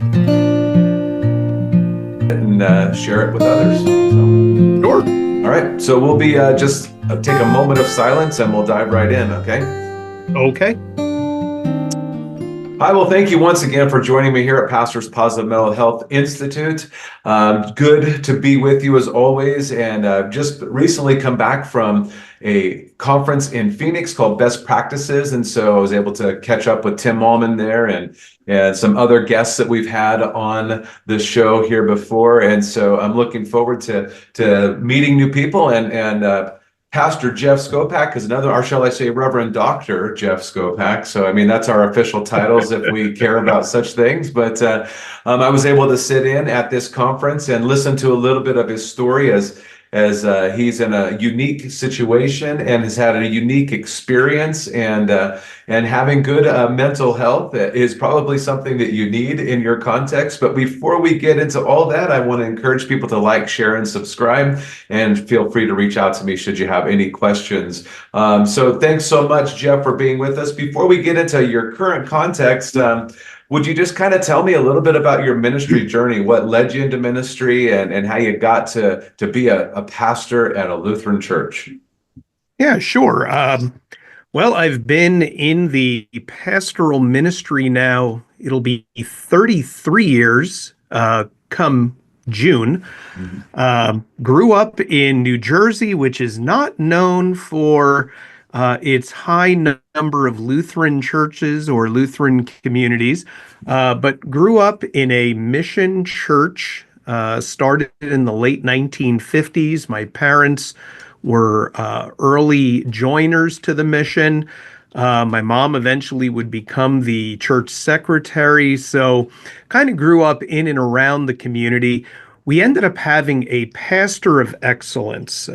And share it with others. Sure. All right. So we'll be just take a moment of silence and we'll dive right in. Okay. Okay. Hi, well, thank you once again for joining me here at Pastor's Positive Mental Health Institute. Good to be with you as always. And just recently come back from a conference in Phoenix called Best Practices. And so I was able to catch up with Tim Allman there and some other guests that we've had on the show here before. And so I'm looking forward to meeting new people and Pastor Jeff Skopak is another, or shall I say, Reverend Dr. Jeff Skopak. So, I mean, that's our official titles if we care about such things. But I was able to sit in at this conference and listen to a little bit of his story as he's in a unique situation and has had a unique experience, and having good mental health is probably something that you need in your context. But before we get into all that, I want to encourage people to like, share, and subscribe, and feel free to reach out to me should you have any questions. So thanks so much, Jeff, for being with us. Before we get into your current context, would you just kind of tell me a little bit about your ministry journey, what led you into ministry, and how you got to be a pastor at a Lutheran church? Yeah, sure. Well, I've been in the pastoral ministry now. It'll be 33 years come June. Grew up in New Jersey, which is not known for its high number of Lutheran churches or Lutheran communities, but grew up in a mission church, started in the late 1950s. My parents were early joiners to the mission. My mom eventually would become the church secretary, so kind of grew up in and around the community. We ended up having a pastor of excellence,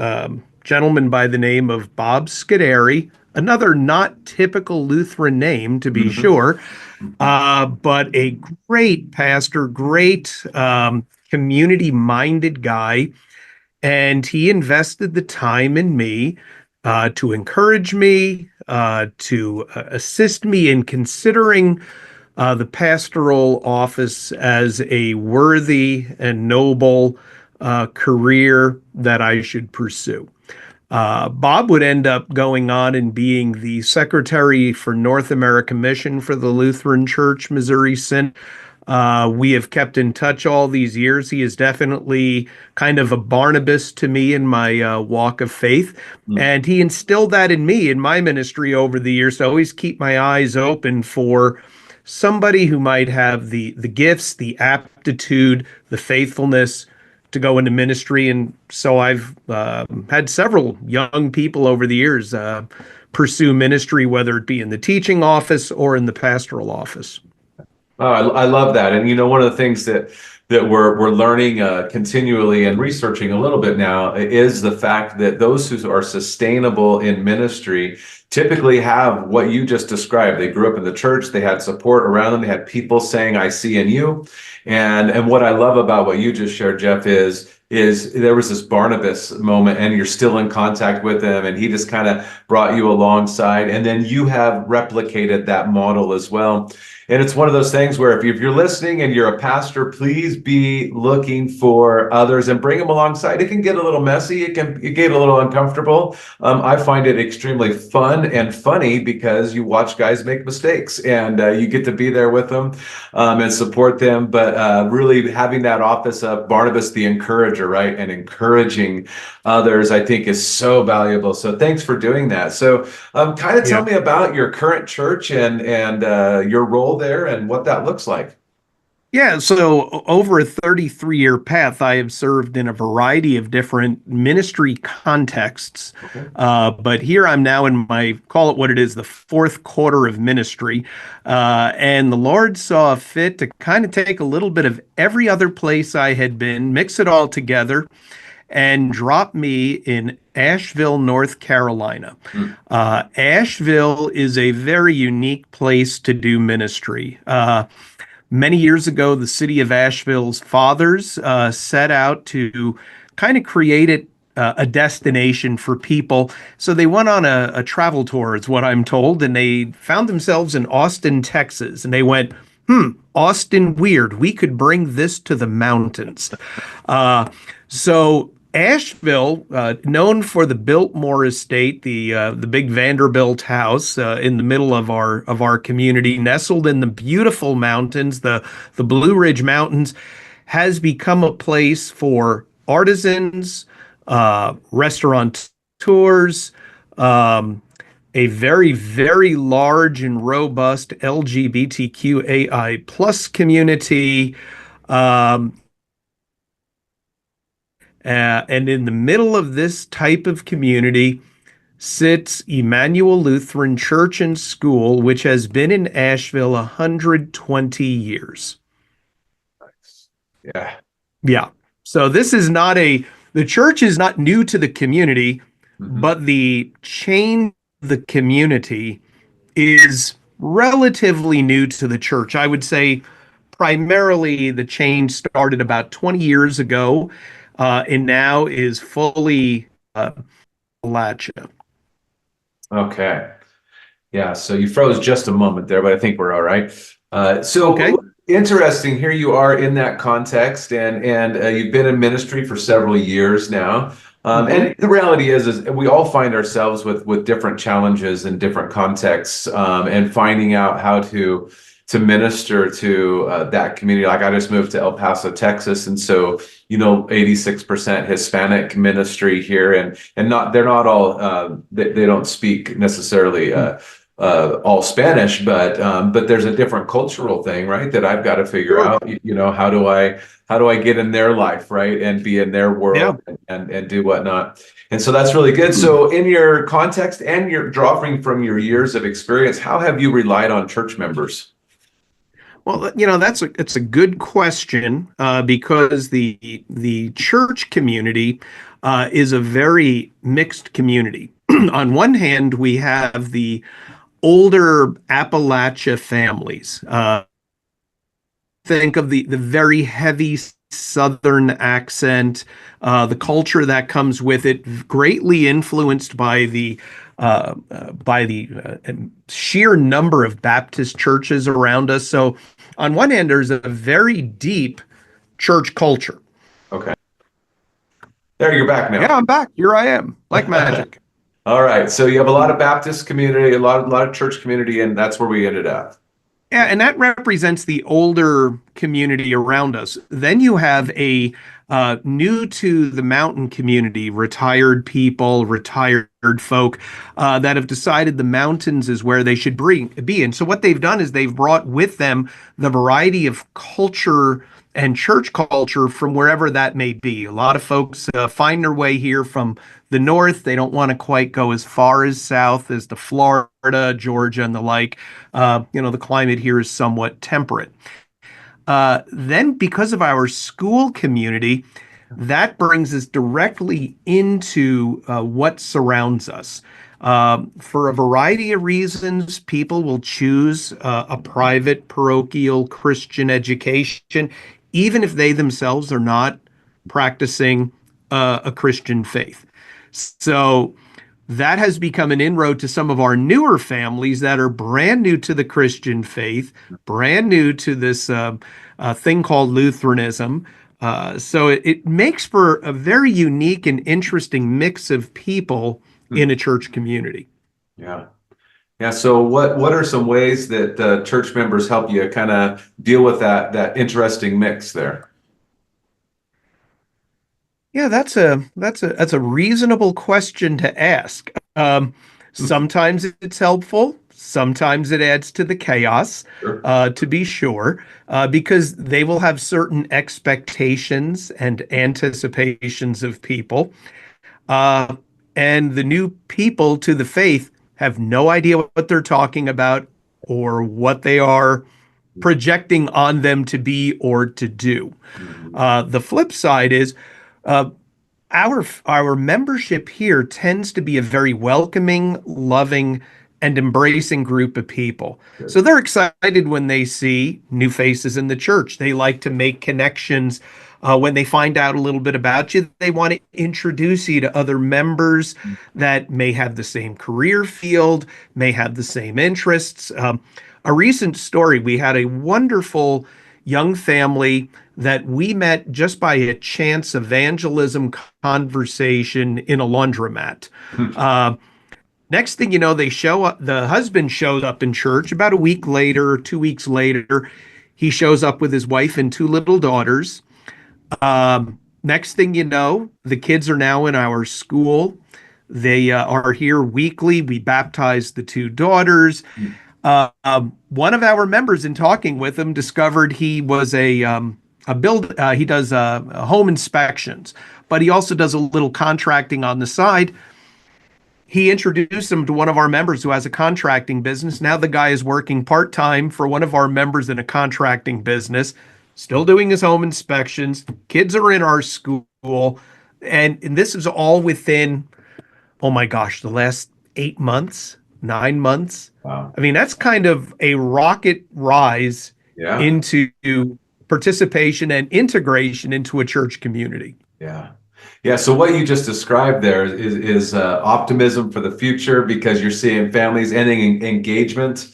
gentleman by the name of Bob Scuderi, another not typical Lutheran name, to be sure, but a great pastor, great community-minded guy. And he invested the time in me to encourage me, to assist me in considering the pastoral office as a worthy and noble career that I should pursue. Bob would end up going on and being the secretary for North America Mission for the Lutheran Church Missouri Synod. We have kept in touch all these years. He is definitely kind of a Barnabas to me in my walk of faith. And he instilled that in me in my ministry over the years to always keep my eyes open for somebody who might have the gifts, the aptitude, the faithfulness to go into ministry. And so I've had several young people over the years pursue ministry, whether it be in the teaching office or in the pastoral office. Oh, I love that. And one of the things that we're learning continually and researching a little bit now is the fact that those who are sustainable in ministry typically have what you just described. They grew up in the church, they had support around them, they had people saying, "I see in you." And what I love about what you just shared, Jeff, is there was this Barnabas moment, and you're still in contact with him, and he just kind of brought you alongside, and then you have replicated that model as well. And it's one of those things where if you're listening and you're a pastor, please be looking for others and bring them alongside. It can get a little messy. It get a little uncomfortable. I find it extremely fun and funny because you watch guys make mistakes, and you get to be there with them and support them. But really having that office of Barnabas the encourager, right, and encouraging others, I think is so valuable. So thanks for doing that. So kind of tell me about your current church and your role there and what that looks like. Yeah, so over a 33-year path, I have served in a variety of different ministry contexts. Okay. But here I'm now in my, call it what it is, the fourth quarter of ministry. And the Lord saw fit to kind of take a little bit of every other place I had been, mix it all together, and drop me in Asheville, North Carolina. Asheville is a very unique place to do ministry. Many years ago, the city of Asheville's fathers set out to kind of create a destination for people. So they went on a travel tour, is what I'm told, and they found themselves in Austin, Texas. And they went, Austin Weird, we could bring this to the mountains. So Asheville, known for the Biltmore Estate, the big Vanderbilt house in the middle of our community, nestled in the beautiful mountains, the Blue Ridge Mountains, has become a place for artisans, restaurateurs, a very, very large and robust LGBTQAI plus community. Um, and in the middle of this type of community sits Emmanuel Lutheran Church and School, which has been in Asheville 120 years. Yeah. Yeah. So this is not the church is not new to the community, Mhm. but the change of the community is relatively new to the church. I would say primarily the change started about 20 years ago, and now is fully Appalachia. Okay. Yeah, so you froze just a moment there, but I think we're all right. Okay. So interesting. Here you are in that context, and you've been in ministry for several years now. Hmm. And the reality is we all find ourselves with different challenges in different contexts, and finding out how to minister to that community. Like I just moved to El Paso, Texas, and so 86% Hispanic ministry here, and not they're not all they don't speak necessarily all Spanish, but there's a different cultural thing, right? That I've got to figure Sure. out. How do I get in their life, right, and be in their Yeah. world and do whatnot. And so that's really good. So in your context and your drawing from your years of experience, how have you relied on church members? Well, it's a good question, because the church community is a very mixed community. On one hand, we have the older Appalachia families. Think of the very heavy Southern accent, the culture that comes with it, greatly influenced by the sheer number of Baptist churches around us. So, on one hand, there's a very deep church culture. Okay. There, you're back Yeah, now. I'm back. Here I am, like magic. All right. So you have a lot of Baptist community, a lot of church community, and that's where we ended up. Yeah, and that represents the older community around us. Then you have a new to the mountain community, retired people, retired folk that have decided the mountains is where they should be. And so what they've done is they've brought with them the variety of culture and church culture from wherever that may be. A lot of folks find their way here from the north. They don't want to quite go as far as south as the Florida, Georgia, and the like. The climate here is somewhat temperate. Then, because of our school community, that brings us directly into what surrounds us. For a variety of reasons, people will choose a private parochial Christian education, even if they themselves are not practicing a Christian faith. So that has become an inroad to some of our newer families that are brand new to the Christian faith, brand new to this thing called Lutheranism. So it makes for a very unique and interesting mix of people Hmm. in a church community. Yeah. Yeah. So what are some ways that church members help you kind of deal with that interesting mix there? Yeah, that's a reasonable question to ask. Sometimes it's helpful, sometimes it adds to the chaos, Sure. to be sure, because they will have certain expectations and anticipations of people. Uh, and the new people to the faith have no idea what they're talking about or what they are projecting on them to be or to do. Mhm. The flip side is uh, our membership here tends to be a very welcoming, loving, and embracing group of people. Good. So they're excited when they see new faces in the church. They like to make connections. When they find out a little bit about you, they want to introduce you to other members that may have the same career field, may have the same interests. a recent story. We had a wonderful young family that we met just by a chance evangelism conversation in a laundromat. Uh, Next thing you know, they show up. The husband shows up in church about a week later, 2 weeks later. He shows up with his wife and two little daughters. Next thing you know, the kids are now in our school. They are here weekly. We baptized the two daughters. One of our members, in talking with him, discovered he was a build. He does home inspections, but he also does a little contracting on the side. He introduced him to one of our members who has a contracting business. Now the guy is working part-time for one of our members in a contracting business, still doing his home inspections. Kids are in our school. And this is all within, oh my gosh, the last 8 months, 9 months. Wow. I mean, that's kind of a rocket rise into participation and integration into a church community. Yeah. Yeah. So what you just described there is optimism for the future, because you're seeing families ending engagement,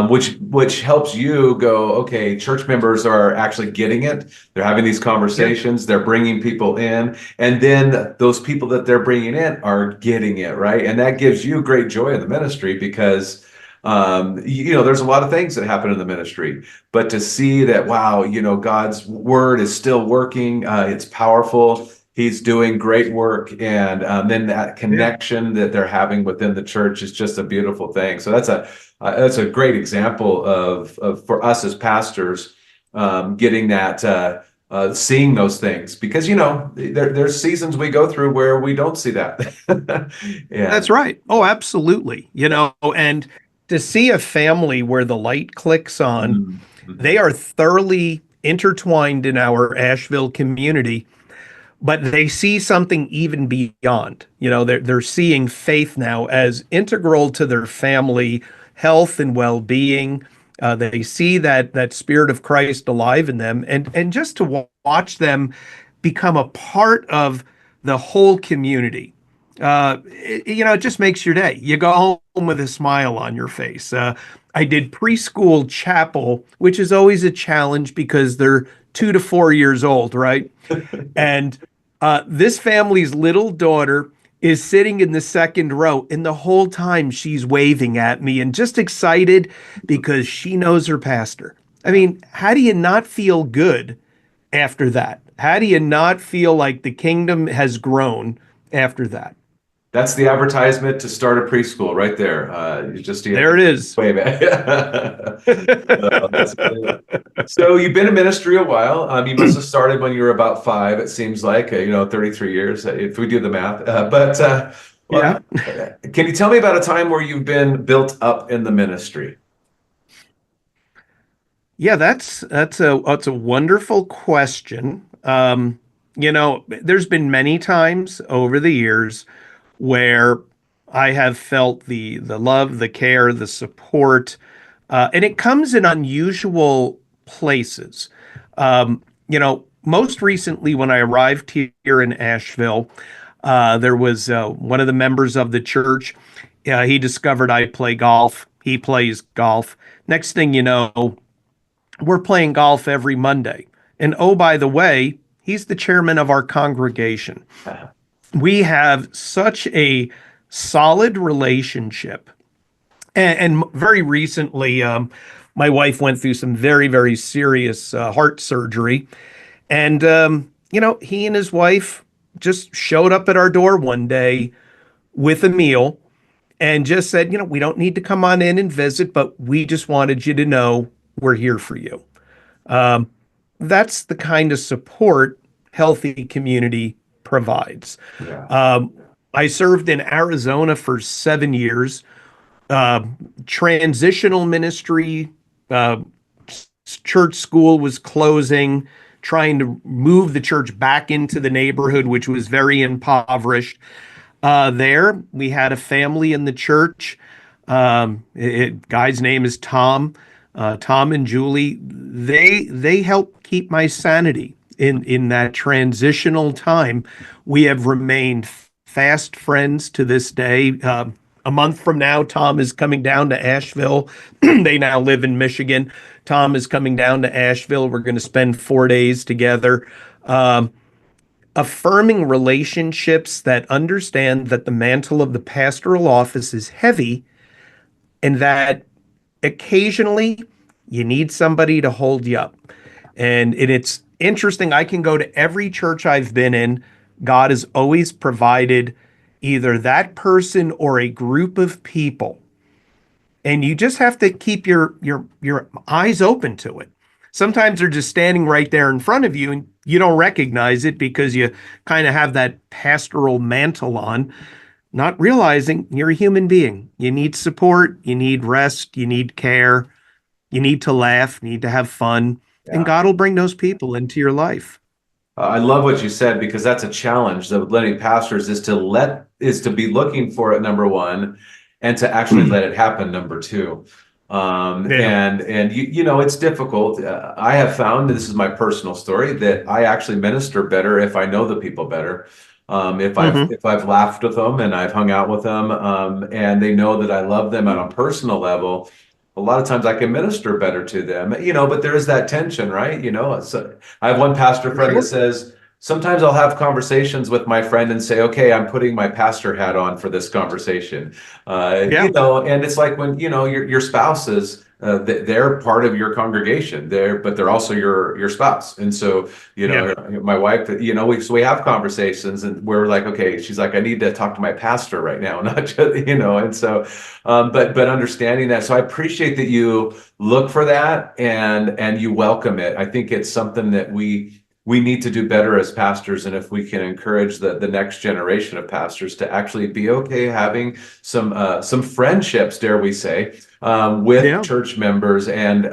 which helps you go, okay, church members are actually getting it. They're having these conversations. They're bringing people in, and then those people that they're bringing in are getting it, right? And that gives you great joy in the ministry, because there's a lot of things that happen in the ministry, but to see that, wow, God's word is still working. It's powerful. He's doing great work, and then that connection that they're having within the church is just a beautiful thing. So that's a great example of for us as pastors, getting that, seeing those things, because there's seasons we go through where we don't see that. Yeah, that's right. Oh, absolutely. And to see a family where the light clicks on, they are thoroughly intertwined in our Asheville community. But they see something even beyond. They're seeing faith now as integral to their family health and well-being. They see that Spirit of Christ alive in them, and just to watch them become a part of the whole community. It just makes your day. You go home with a smile on your face. I did preschool chapel, which is always a challenge because they're 2 to 4 years old, right? And this family's little daughter is sitting in the second row, and the whole time she's waving at me and just excited because she knows her pastor. I mean, how do you not feel good after that? How do you not feel like the kingdom has grown after that? That's the advertisement to start a preschool right there. There it is. Wave it. So you've been in ministry a while. You must have started when you were about 5. It seems like 33 years if we do the math. Can you tell me about a time where you've been built up in the ministry? Yeah, that's a wonderful question. There's been many times over the years where I have felt the love, the care, the support, and it comes in unusual places. Most recently when I arrived here in Asheville, there was one of the members of the church. He discovered I play golf. He plays golf. Next thing you know, we're playing golf every Monday. And oh, by the way, he's the chairman of our congregation. We have such a solid relationship. And very recently, my wife went through some very, very serious heart surgery. And, he and his wife just showed up at our door one day with a meal and just said, we don't need to come on in and visit, but we just wanted you to know we're here for you. That's the kind of support healthy community provides. Yeah. I served in Arizona for 7 years, transitional ministry, church school was closing, trying to move the church back into the neighborhood, which was very impoverished. There, we had a family in the church. Guy's name is Tom. Tom and Julie. They helped keep my sanity in that transitional time. We have remained fast friends to this day. a month from now, Tom is coming down to Asheville. They now live in Michigan. Tom is coming down to Asheville. We're going to spend 4 days together. Um, Affirming relationships that understand that the mantle of the pastoral office is heavy and that occasionally you need somebody to hold you up. And it's interesting. I can go to every church I've been in. God has always provided either that person or a group of people. And you just have to keep your eyes open to it. Sometimes they're just standing right there in front of you and you don't recognize it because you kind of have that pastoral mantle on, not realizing you're a human being. You need support, you need rest, you need care, you need to laugh, you need to have fun, and Yeah. God will bring those people into your life. I love what you said because that's a challenge of letting pastors is to be looking for it, number one, and to actually let it happen, number two. Yeah. And you know, it's difficult. I have found, this is my personal story, that I actually minister better if I know the people better. Hmm. If I've laughed with them and I've hung out with them, and they know that I love them on a personal level, a lot of times I can minister better to them, you know, but there is that tension, right? You know, so I have one pastor For friend that sure. says, sometimes I'll have conversations with my friend and say, okay, I'm putting my pastor hat on for this conversation. Yeah. You know, and it's like when, you know, your spouses, they're part of your congregation there, but they're also your spouse. And so, you Yeah. know, my wife, you know, so we have conversations and we're like, okay, she's like, I need to talk to my pastor right now, not just, you know, and so, but understanding that. So I appreciate that you look for that and you welcome it. I think it's something that we need to do better as pastors, and if we can encourage the next generation of pastors to actually be okay having some friendships, dare we say, with Yeah. church members, and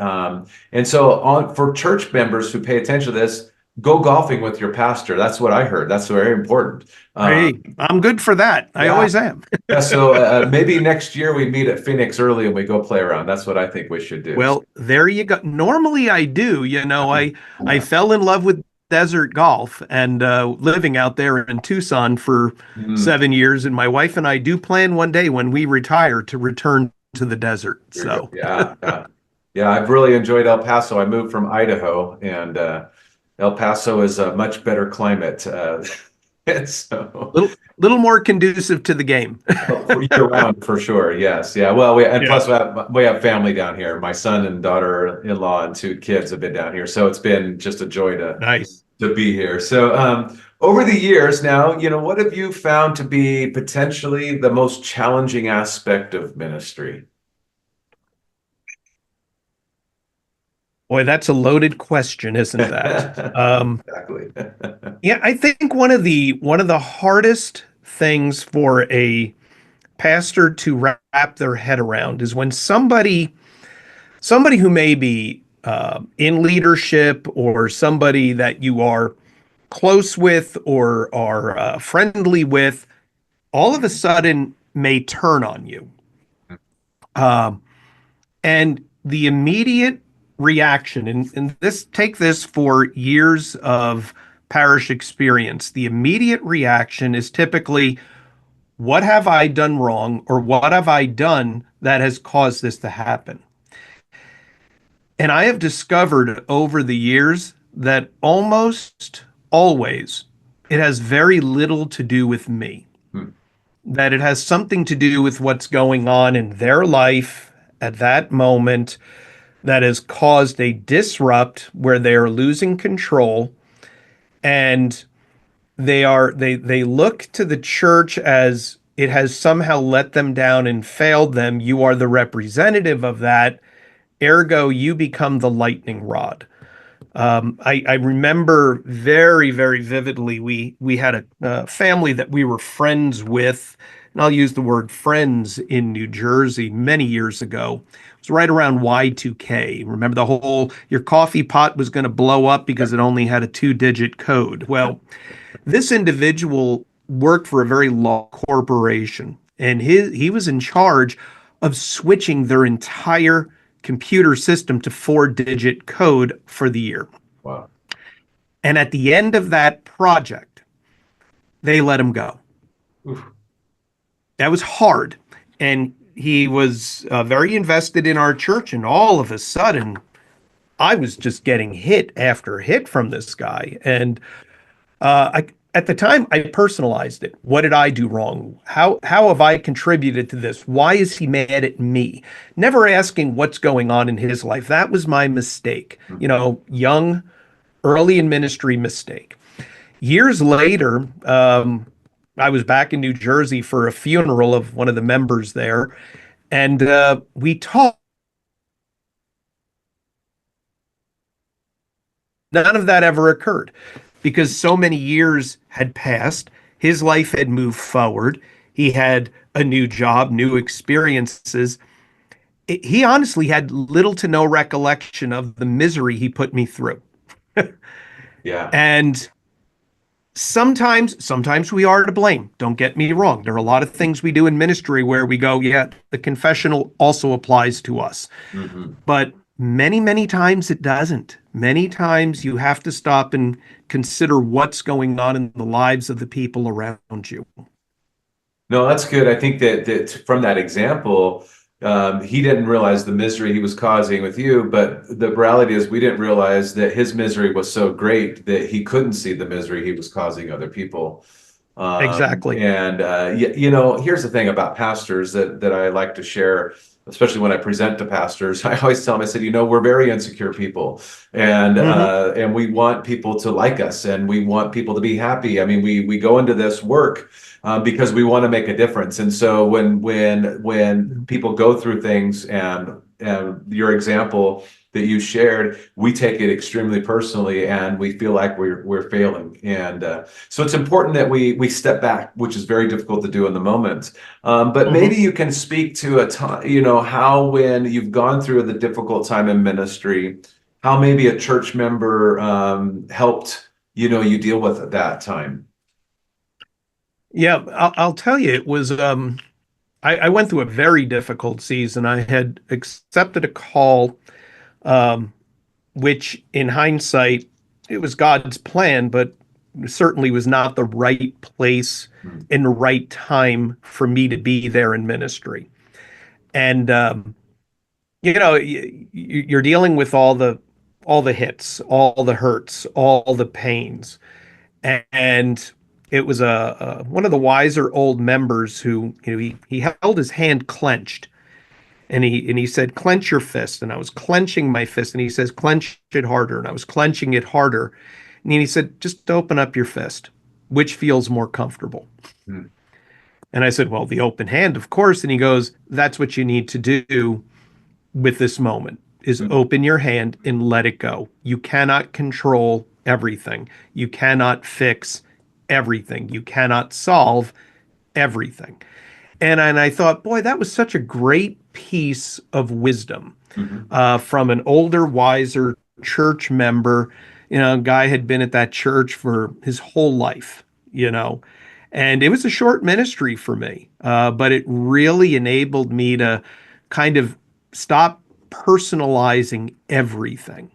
so on for church members who pay attention to this, go golfing with your pastor. That's what I heard. That's very important. Hey, I'm good for that. I Yeah. always am. Yeah, so maybe next year we meet at Phoenix early and we go play around. That's what I think we should do. Well, there you go. Normally I do, I fell in love with desert golf and living out there in Tucson for Mm, 7 years. And my wife and I do plan one day when we retire to return to the desert. you're good. So Yeah, yeah. Yeah, I've really enjoyed El Paso. I moved from Idaho, and El Paso is a much better climate. And so, little more conducive to the game. well, for year round for sure. Yes, yeah. Well, and Yeah. plus we have family down here. My son and daughter-in-law and two kids have been down here, so it's been just a joy Nice. to be here. So, over the years now, you know, what have you found to be potentially the most challenging aspect of ministry? Boy, that's a loaded question, isn't that? Exactly. Yeah, I think one of the hardest things for a pastor to wrap their head around is when somebody who may be in leadership or somebody that you are close with or are friendly with all of a sudden may turn on you. Um, and the immediate reaction, and this take this for years of parish experience, the immediate reaction is typically, what have I done wrong or what have I done that has caused this to happen? And I have discovered over the years that almost always it has very little to do with me, Hmm. that it has something to do with what's going on in their life at that moment that has caused a disrupt where they are losing control, and they look to the church as it has somehow let them down and failed them. You are the representative of that, ergo you become the lightning rod. I remember very, very vividly, we had a family that we were friends with, and I'll use the word friends, in New Jersey many years ago. It was right around Y2K. Remember the whole your coffee pot was going to blow up because it only had a two-digit code. Well, this individual worked for a very large corporation, and he was in charge of switching their entire computer system to four-digit code for the year. Wow. And at the end of that project, they let him go. Oof. That was hard. and he was very invested in our church. And all of a sudden, I was just getting hit after hit from this guy. And at the time, I personalized it. What did I do wrong? How have I contributed to this? Why is he mad at me? Never asking what's going on in his life. That was my mistake. Young, early in ministry mistake. Years later, I was back in New Jersey for a funeral of one of the members there, and we talked. None of that ever occurred because so many years had passed. His life had moved forward. He had a new job, new experiences. He honestly had little to no recollection of the misery he put me through. Yeah. And sometimes we are to blame. Don't get me wrong. There are a lot of things we do in ministry where we go, yeah, the confessional also applies to us. Mm-hmm. But many times it doesn't. Many times you have to stop and consider what's going on in the lives of the people around you. No, that's good. I think that from that example, he didn't realize the misery he was causing with you, but the reality is we didn't realize that his misery was so great that he couldn't see the misery he was causing other people. Exactly. And here's the thing about pastors that I like to share, especially when I present to pastors. I always tell them, I said, we're very insecure people, and and we want people to like us, and we want people to be happy. I mean, we go into this work because we want to make a difference. And so when people go through things, and your example that you shared, we take it extremely personally, and we feel like we're failing. And so it's important that we step back, which is very difficult to do in the moment. But maybe you can speak to a time, how when you've gone through the difficult time in ministry, how maybe a church member helped you deal with at that time. Yeah, I'll tell you, it was I went through a very difficult season. I had accepted a call, which in hindsight, it was God's plan, but certainly was not the right place in the right time for me to be there in ministry. And you're dealing with all the hits, all the hurts, all the pains, and it was one of the wiser old members who he held his hand clenched, and he said, clench your fist. And I was clenching my fist, and he says, clench it harder. And I was clenching it harder. And he said, just open up your fist. Which feels more comfortable? Mm. And I said, well, the open hand, of course. And he goes, that's what you need to do with this moment, is open your hand and let it go. You cannot control everything. You cannot fix everything. You cannot solve everything. And I thought, boy, that was such a great piece of wisdom from an older, wiser church member. Guy had been at that church for his whole life, and it was a short ministry for me, but it really enabled me to kind of stop personalizing everything,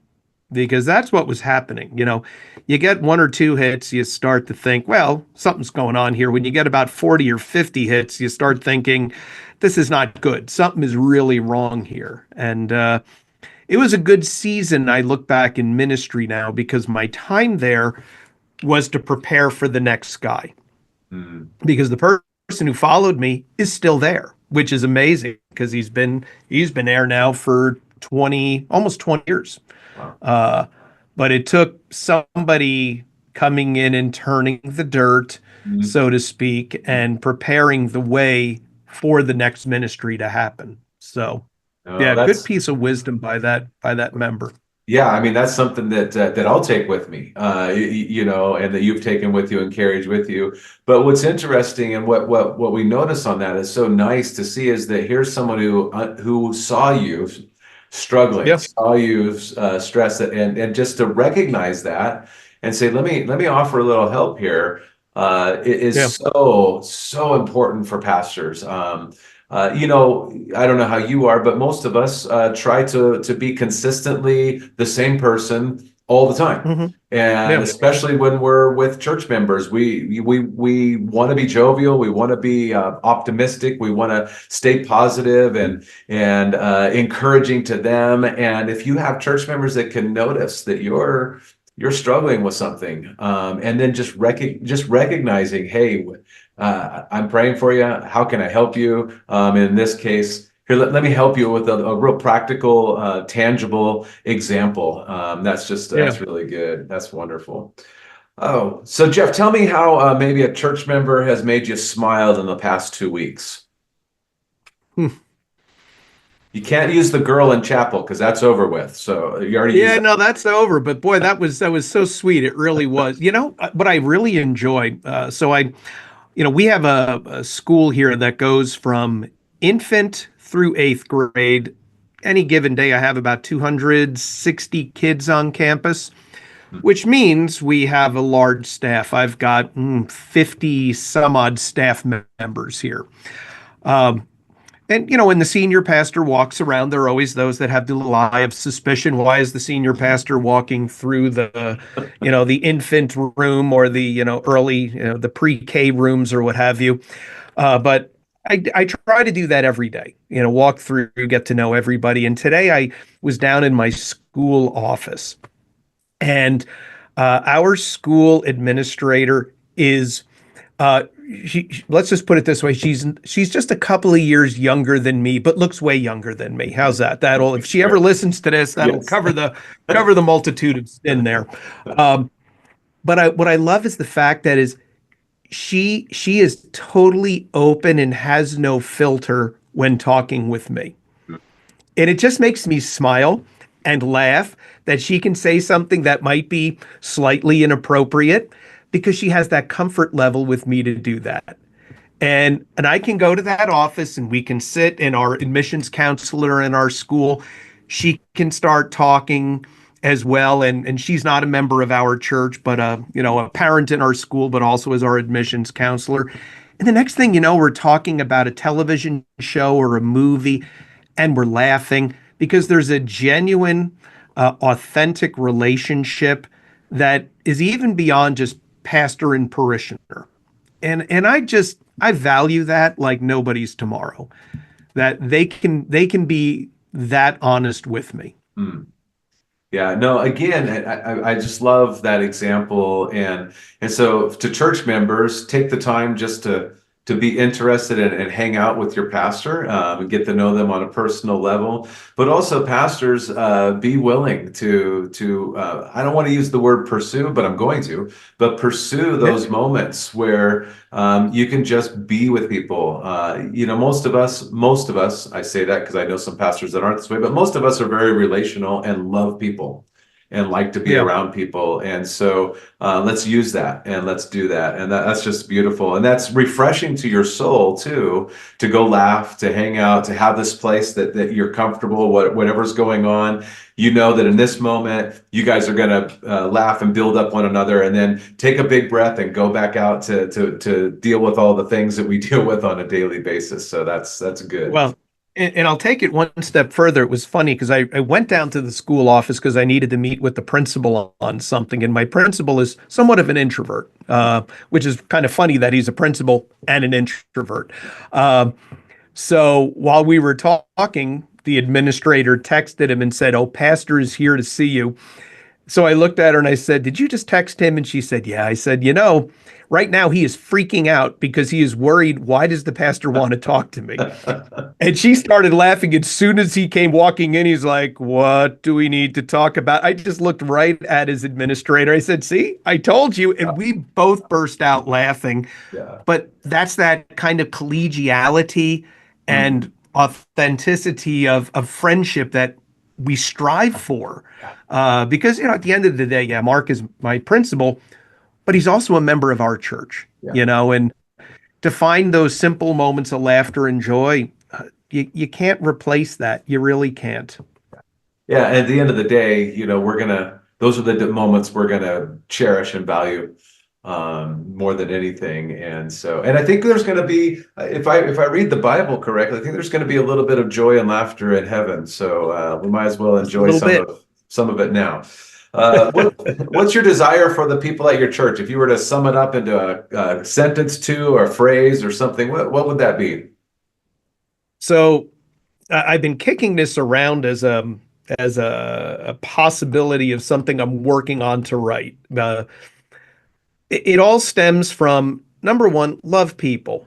because that's what was happening. You get one or two hits, you start to think, well, something's going on here. When you get about 40 or 50 hits, you start thinking, this is not good. Something is really wrong here. And it was a good season. I look back in ministry now because my time there was to prepare for the next guy. Because the person who followed me is still there, which is amazing because he's been there now for almost 20 years. Wow. But it took somebody coming in and turning the dirt, so to speak, and preparing the way for the next ministry to happen. So, yeah, good piece of wisdom by that member. Yeah, I mean, that's something that I'll take with me, and that you've taken with you and carried with you. But what's interesting, and what we notice on that is so nice to see, is that here's someone who saw you struggling, saw you stress it, and just to recognize that and say, let me offer a little help here, is so important for pastors. I don't know how you are, but most of us try to be consistently the same person all the time. Hmm. And Yeah. especially when we're with church members, we want to be jovial, we want to be optimistic, we want to stay positive and encouraging to them. And if you have church members that can notice that you're struggling with something, and then just recognizing, hey, I'm praying for you. How can I help you? In this case, here, let me help you with a real practical, tangible example. Yeah. That's really good. That's wonderful. Oh, so Jeff, tell me how maybe a church member has made you smile in the past 2 weeks. Hmm. You can't use the girl in chapel because that's over with. So you already used Yeah, that. no, that's over. But boy, that was so sweet. It really was. What I really enjoy. We have a school here that goes from infant through eighth grade. Any given day, I have about 260 kids on campus, which means we have a large staff. I've got 50 some odd staff members here. And when the senior pastor walks around, there are always those that have the little eye of suspicion. Why is the senior pastor walking through the infant room or early, the pre-K rooms or what have you? But I try to do that every day. Walk through, get to know everybody. And today I was down in my school office, and our school administrator is uh, let's just put it this way. She's just a couple of years younger than me, but looks way younger than me. How's that? If she ever listens to this, that'll Yes. cover the multitude of sin there. But what I love is the fact that is she is totally open and has no filter when talking with me. And it just makes me smile and laugh that she can say something that might be slightly inappropriate because she has that comfort level with me to do that. And I can go to that office and we can sit, and our admissions counselor in our school, she can start talking as well. And she's not a member of our church, but a parent in our school, but also as our admissions counselor. And the next thing you know, we're talking about a television show or a movie, and we're laughing because there's a genuine, authentic relationship that is even beyond just pastor and parishioner. And I value that like nobody's tomorrow. That they can be that honest with me. Hmm. Yeah, no, again, I just love that example. And so to church members, take the time just to be interested and hang out with your pastor, and get to know them on a personal level. But also pastors, be willing to I don't want to use the word pursue, but I'm going to, but pursue Yeah. those moments where you can just be with people. Most of us, I say that because I know some pastors that aren't this way, but most of us are very relational and love people and like to be Yeah. around people. And so let's use that and let's do that. And that's just beautiful. And that's refreshing to your soul too, to go laugh, to hang out, to have this place that you're comfortable, whatever's going on. You know that in this moment, you guys are going to laugh and build up one another, and then take a big breath and go back out to deal with all the things that we deal with on a daily basis. So that's good. Well, and I'll take it one step further. It was funny because I went down to the school office because I needed to meet with the principal on something. And my principal is somewhat of an introvert, which is kind of funny that he's a principal and an introvert. So while we were talking, the administrator texted him and said, "Oh, pastor is here to see you." So I looked at her and I said, "Did you just text him?" And she said, "Yeah." I said, right now he is freaking out because he is worried. Why does the pastor want to talk to me? And she started laughing as soon as he came walking in. He's like, "What do we need to talk about?" I just looked right at his administrator. I said, "See, I told you." And we both burst out laughing. Yeah. But that's that kind of collegiality Mm. and authenticity of friendship that we strive for. Because, at the end of the day, yeah, Mark is my principal, but he's also a member of our church, Yeah. and to find those simple moments of laughter and joy, you can't replace that. You really can't. Yeah, at the end of the day, those are the moments we're gonna cherish and value more than anything. And I think there's gonna be, if I read the Bible correctly, I think there's gonna be a little bit of joy and laughter in heaven. So we might as well Just a enjoy little bit. some of it now. What's your desire for the people at your church? If you were to sum it up into a sentence, two, or a phrase or something, what would that be? So I've been kicking this around as a possibility of something I'm working on to write. It all stems from number one, love people.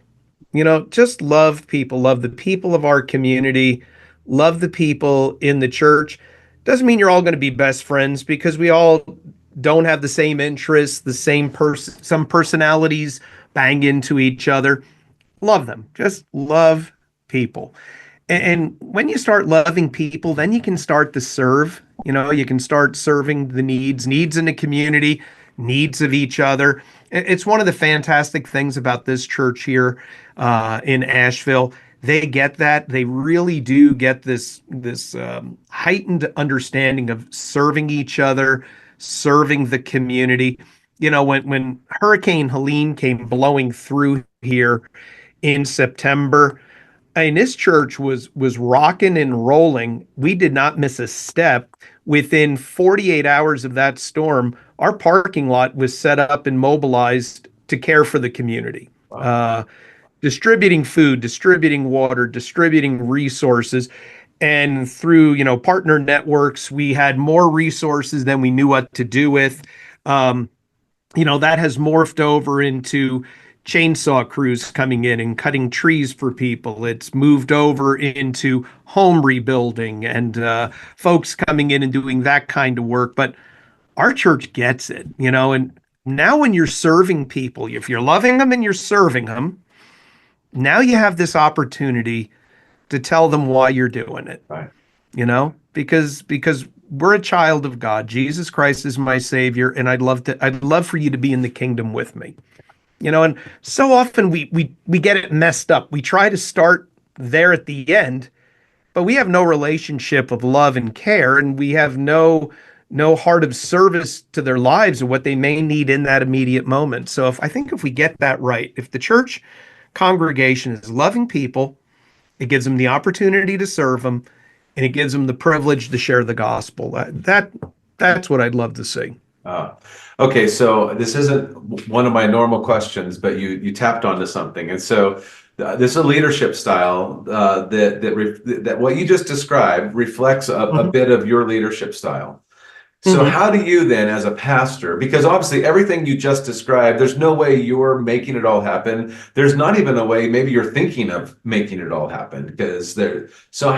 Just love people, love the people of our community, love the people in the church. Doesn't mean you're all going to be best friends because we all don't have the same interests, the same some personalities bang into each other. Love them. Just love people. And when you start loving people, then you can start to serve. You can start serving the needs in the community, needs of each other. It's one of the fantastic things about this church here in Asheville. They get that. They really do get this heightened understanding of serving each other, serving the community. When Hurricane Helene came blowing through here in September, I mean, this church was rocking and rolling. We did not miss a step. Within 48 hours of that storm, our parking lot was set up and mobilized to care for the community, Wow. distributing food, distributing water, distributing resources. And through, partner networks, we had more resources than we knew what to do with. Um, that has morphed over into chainsaw crews coming in and cutting trees for people. It's moved over into home rebuilding and folks coming in and doing that kind of work. But our church gets it, and now when you're serving people, if you're loving them and you're serving them, now you have this opportunity to tell them why you're doing it, Right. because we're a child of God. Jesus Christ is my savior, and I'd love for you to be in the kingdom with me. And so often we get it messed up. We try to start there at the end, but we have no relationship of love and care, and we have no heart of service to their lives and what they may need in that immediate moment. So if we get that right, if the church congregation is loving people, it gives them the opportunity to serve them, and it gives them the privilege to share the gospel. That's what I'd love to see. Uh, okay, so this isn't one of my normal questions, but you tapped onto something, and so this is a leadership style that what you just described reflects a Mhm. bit of your leadership style. So Mhm. how do you then, as a pastor, because obviously everything you just described, there's no way you're making it all happen. There's not even a way maybe you're thinking of making it all happen because there. So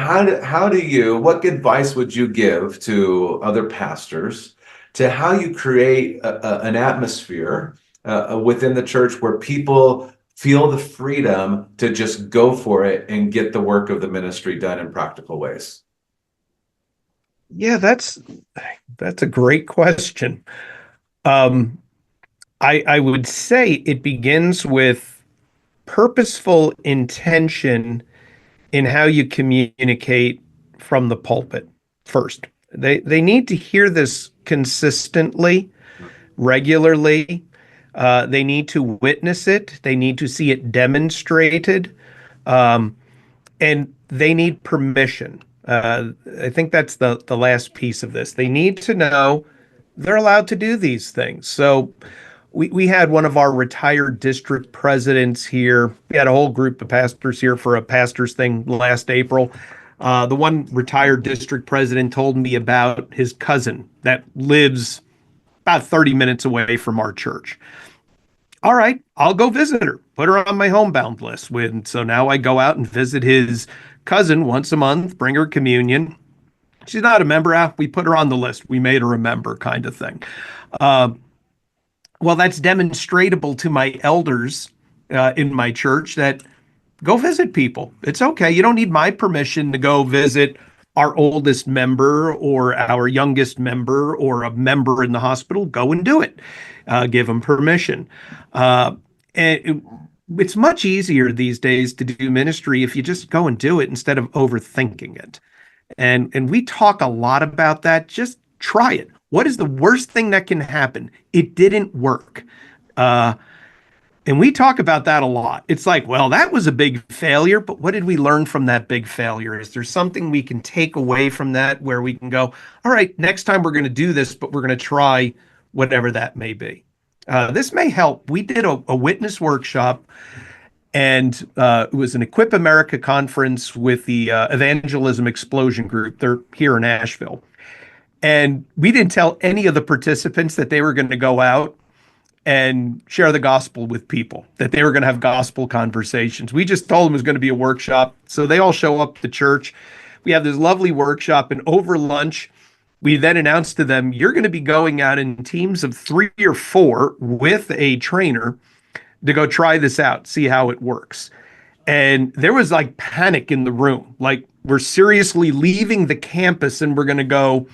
what advice would you give to other pastors to how you create an atmosphere within the church where people feel the freedom to just go for it and get the work of the ministry done in practical ways? Yeah, that's a great question. Um, I would say it begins with purposeful intention in how you communicate from the pulpit first. They need to hear this consistently, regularly. They need to witness it. They need to see it demonstrated. Um, and they need permission. I think that's the last piece of this. They need to know they're allowed to do these things. So we had one of our retired district presidents here. We had a whole group of pastors here for a pastors thing last April. The one retired district president told me about his cousin that lives about 30 minutes away from our church. All right, I'll go visit her, put her on my homebound list. So now I go out and visit his cousin once a month, bring her communion. She's not a member. We put her on the list. We made her a member, kind of thing. Uh, well, that's demonstrable to my elders in my church that go visit people. It's okay. You don't need my permission to go visit our oldest member or our youngest member or a member in the hospital. Go and do it. Give them permission. And it's much easier these days to do ministry if you just go and do it instead of overthinking it. And we talk a lot about that. Just try it. What is the worst thing that can happen? It didn't work. Uh, And we talk about that a lot. It's like, well, that was a big failure, but what did we learn from that big failure? Is there something we can take away from that where we can go, all right, next time we're going to do this, but we're going to try whatever that may be. This may help. We did a witness workshop, and it was an Equip America conference with the Evangelism Explosion Group. They're here in Nashville. And we didn't tell any of the participants that they were going to go out and share the gospel with people, that they were going to have gospel conversations. We just told them it was going to be a workshop. So they all show up to church. We have this lovely workshop, and over lunch, we then announced to them, you're going to be going out in teams of 3 or 4 with a trainer to go try this out, see how it works. And there was like panic in the room. Like, we're seriously leaving the campus and we're going to go.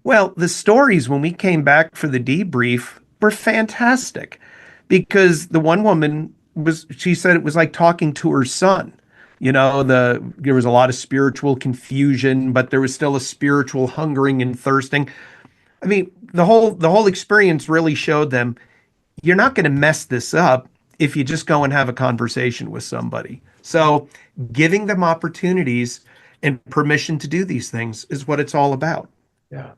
Well, the stories when we came back for the debrief were fantastic, because the one woman she said it was like talking to her son. There was a lot of spiritual confusion, but there was still a spiritual hungering and thirsting. I mean, the whole experience really showed them you're not going to mess this up if you just go and have a conversation with somebody. So giving them opportunities and permission to do these things is what it's all about. Yeah.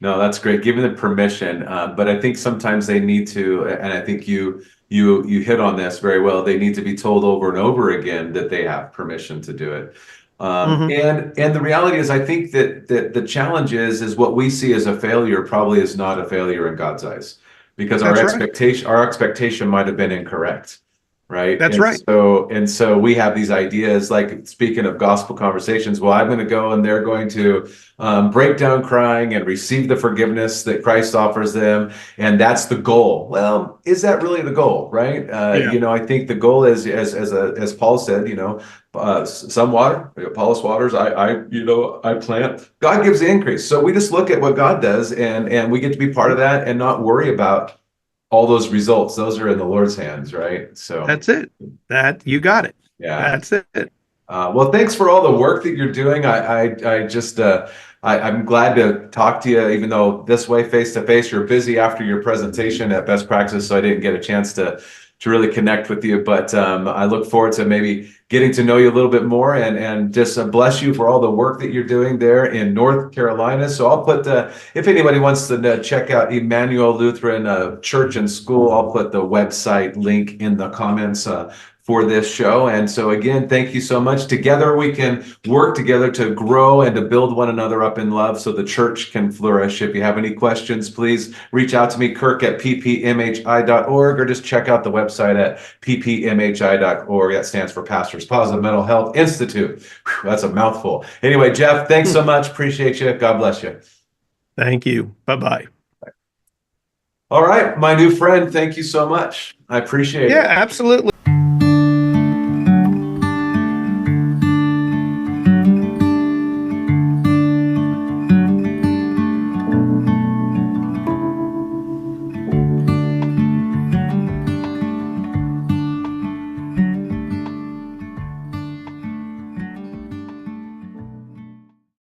No, that's great. Giving them permission, but I think sometimes they need to, and I think you hit on this very well. They need to be told over and over again that they have permission to do it. Mhm. And the reality is, I think that the challenge is what we see as a failure probably is not a failure in God's eyes, because That's right. our expectation might have been incorrect. Right. That's right. So we have these ideas, like, speaking of gospel conversations, well, I'm going to go and they're going to break down crying and receive the forgiveness that Christ offers them. And that's the goal. Well, is that really the goal? Right. Yeah. I think the goal is, as Paul said, some water, Apollos waters, I plant, God gives the increase. So we just look at what God does, and we get to be part of that and not worry about all those results. Those are in the Lord's hands, right? So That's it. You got it. yeah. That's it. Well, thanks for all the work that you're doing. I'm glad to talk to you, even though this way, face to face. You're busy after your presentation at Best Practice, so I didn't get a chance to really connect with you. But I look forward to maybe getting to know you a little bit more, and just bless you for all the work that you're doing there in North Carolina. So I'll put if anybody wants to check out Emmanuel Lutheran Church and School, I'll put the website link in the comments for this show. And so again, thank you so much. Together we can work together to grow and to build one another up in love so the church can flourish. If you have any questions, please reach out to me, Kirk at ppmhi.org, or just check out the website at ppmhi.org. That stands for Pastors Positive Mental Health Institute. Whew, that's a mouthful. Anyway, Jeff, thanks so much. Appreciate you. God bless you. Thank you. Bye-bye. All right, my new friend, thank you so much. I appreciate it. Yeah, absolutely.